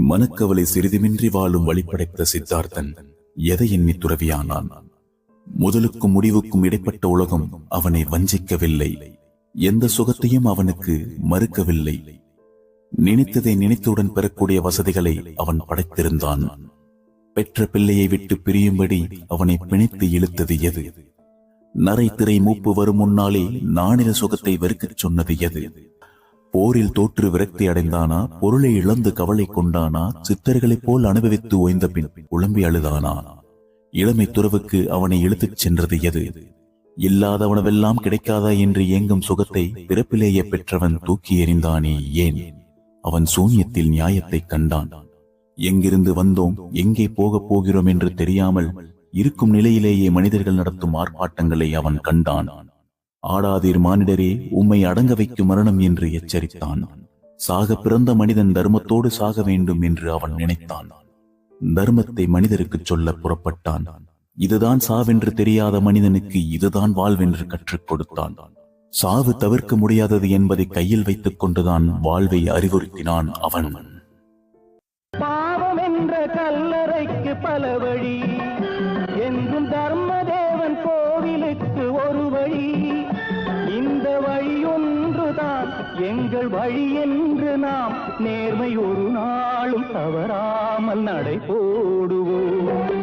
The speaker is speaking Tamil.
மனக்கவலை சிறிதுமின்றி வாழும் வழிபடைத்த சித்தார்த்தன் எதை எண்ணி துறவியானான்? முதலுக்கும் முடிவுக்கும் இடைப்பட்ட உலகம் அவனை வஞ்சிக்கவில்லை. எந்த சுகத்தையும் அவனுக்கு மறுக்கவில்லை. நினைத்ததை நினைத்தவுடன் பெறக்கூடிய வசதிகளை அவன் படைத்திருந்தான். பெற்ற பிள்ளையை விட்டு பிரியும்படி அவனை பிணைத்து இழுத்தது எது? நரை திரை மூப்பு வரும் முன்னாலே நாணில சுகத்தை வெறுக்கச் சொன்னது எது? போரில் தோற்று விரக்தி அடைந்தானா? பொருளை இழந்து கவலை கொண்டானா? சித்தர்களைப் போல் அனுபவித்து ஓய்ந்த பின் உழம்பி அழுதானா? இளமை துறவுக்கு அவனை இழுத்துச் சென்றது எது? இல்லாதவனவெல்லாம் கிடைக்காதா என்று ஏங்கும் சுகத்தை பிறப்பிலேயே பெற்றவன் தூக்கி எறிந்தானே ஏன்? அவன் சூன்யத்தில் நியாயத்தை கண்டான். எங்கிருந்து வந்தோம், எங்கே போகப் போகிறோம் என்று தெரியாமல் இருக்கும் நிலையிலேயே மனிதர்கள் நடத்தும் ஆர்ப்பாட்டங்களை அவன் கண்டான். ஆடாதீர் மானிடரே, உம்மை அடங்க வைக்கும் மரணம் என்று எச்சரித்தான். சாக பிறந்த மனிதன் தர்மத்தோடு சாக வேண்டும் என்று அவன் நினைத்தான். தர்மத்தை மனிதருக்கு சொல்ல புறப்பட்டான். இதுதான் சாவென்று தெரியாத மனிதனுக்கு இதுதான் வாழ்வென்று கற்றுக் கொடுத்தான். சாவு தவிர்க்க முடியாதது என்பதை கையில் வைத்துக் கொண்டுதான் வாழ்வை அறிவுறுத்தினான் அவன். பாவம் என்ற கல்லறைக்கு பல வழி என்றும் தர்மதேவன் கோவிலுக்கு ஒரு வழி. இந்த வழி ஒன்றுதான் எங்கள் வழி என்று நாம் நேர்மை ஒரு நாளும் தவறாமல் நடை போடுவோம்.